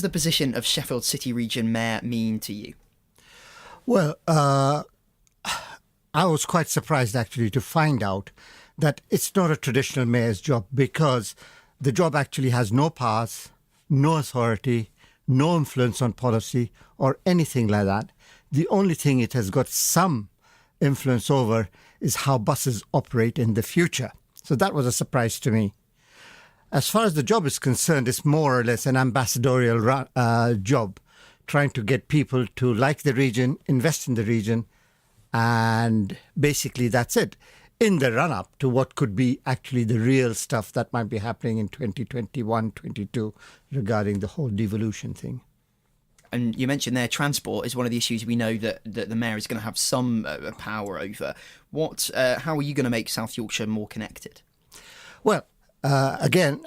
the position of Sheffield City Region Mayor mean to you? Well, I was quite surprised actually to find out that it's not a traditional mayor's job, because the job actually has no powers, no authority, no influence on policy or anything like that. The only thing it has got some influence over is how buses operate in the future. So that was a surprise to me. As far as the job is concerned, it's more or less an ambassadorial job, trying to get people to like the region, invest in the region, and basically that's it, in the run-up to what could be actually the real stuff that might be happening in 2021, 22 regarding the whole devolution thing. And you mentioned there transport is one of the issues we know that the mayor is going to have some power over. How are you going to make South Yorkshire more connected? Well, again,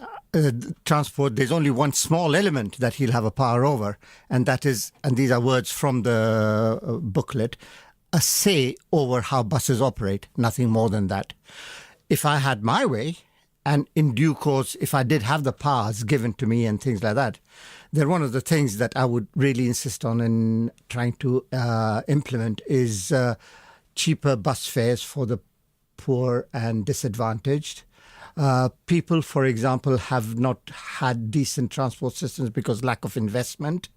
transport, there's only one small element that he'll have a power over, and that is, and these are words from the booklet, a say over how buses operate, nothing more than that. If I had my way, and in due course, if I did have the powers given to me and things like that, then one of the things that I would really insist on in trying to implement is cheaper bus fares for the poor and disadvantaged. People, for example, have not had decent transport systems because lack of investment.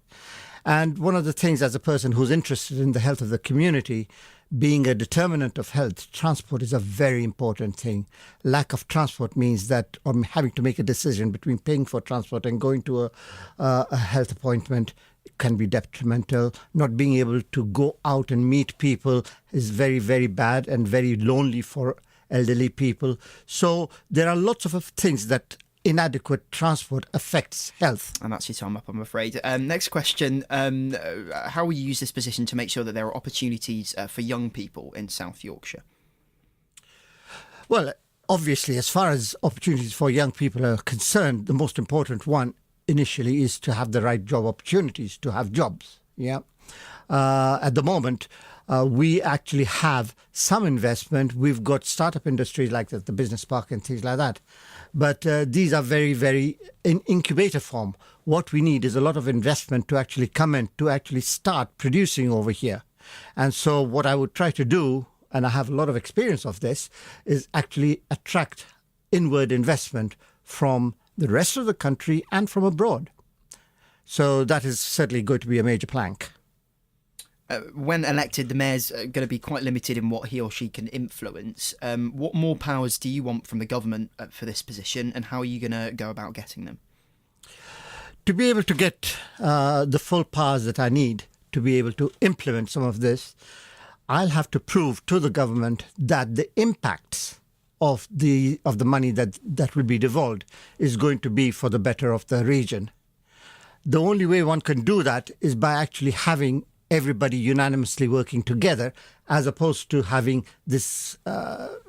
And one of the things, as a person who's interested in the health of the community, being a determinant of health, transport is a very important thing. Lack of transport means that having to make a decision between paying for transport and going to a health appointment can be detrimental. Not being able to go out and meet people is very, very bad and very lonely for elderly people. So there are lots of things that inadequate transport affects health. And that's your time up, I'm afraid. Next question. How will you use this position to make sure that there are opportunities for young people in South Yorkshire? Well, obviously, as far as opportunities for young people are concerned, the most important one initially is to have the right job opportunities, to have jobs. Yeah. At the moment, we actually have some investment. We've got startup industries like the business park and things like that. But these are very, very in incubator form. What we need is a lot of investment to actually come in, to actually start producing over here. And so what I would try to do, and I have a lot of experience of this, is actually attract inward investment from the rest of the country and from abroad. So that is certainly going to be a major plank. When elected, the mayor's going to be quite limited in what he or she can influence. What more powers do you want from the government for this position, and how are you going to go about getting them? To be able to get the full powers that I need to be able to implement some of this, I'll have to prove to the government that the impacts of the money that will be devolved is going to be for the better of the region. The only way one can do that is by actually having everybody unanimously working together, as opposed to having this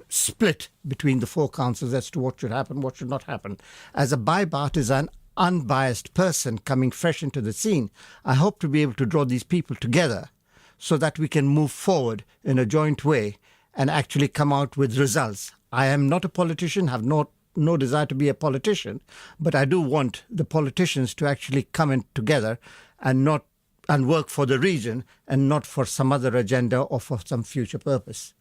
split between the four councils as to what should happen, what should not happen. As a bipartisan, unbiased person coming fresh into the scene, I hope to be able to draw these people together so that we can move forward in a joint way and actually come out with results. I am not a politician, have no desire to be a politician, but I do want the politicians to actually come in together and work for the region and not for some other agenda or for some future purpose.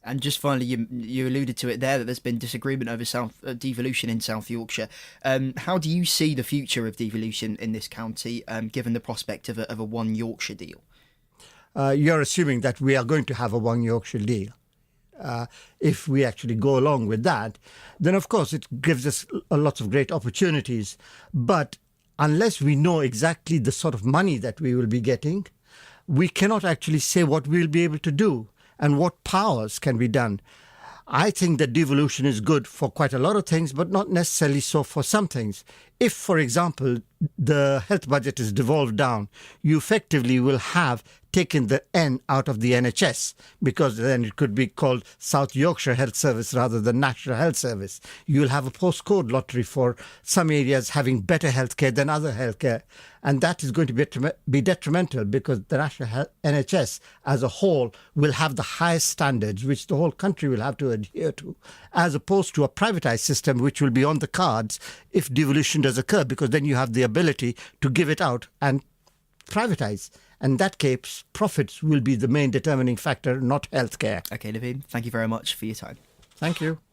And just finally, you alluded to it there, that there's been disagreement over devolution in South Yorkshire. How do you see the future of devolution in this county, given the prospect of a One Yorkshire deal? You're assuming that we are going to have a One Yorkshire deal. If we actually go along with that, then of course it gives us a lot of great opportunities. But unless we know exactly the sort of money that we will be getting, we cannot actually say what we'll be able to do and what powers can be done. I think that devolution is good for quite a lot of things, but not necessarily so for some things. If, for example, the health budget is devolved down, you effectively will have taken the N out of the NHS, because then it could be called South Yorkshire Health Service rather than National Health Service. You'll have a postcode lottery for some areas having better healthcare than other healthcare. And that is going to be detrimental, because the National NHS as a whole will have the highest standards, which the whole country will have to adhere to, as opposed to a privatized system, which will be on the cards if devolution does occur, because then you have the ability to give it out and privatize. In that case, profits will be the main determining factor, not healthcare. Okay, Naveen, thank you very much for your time. Thank you.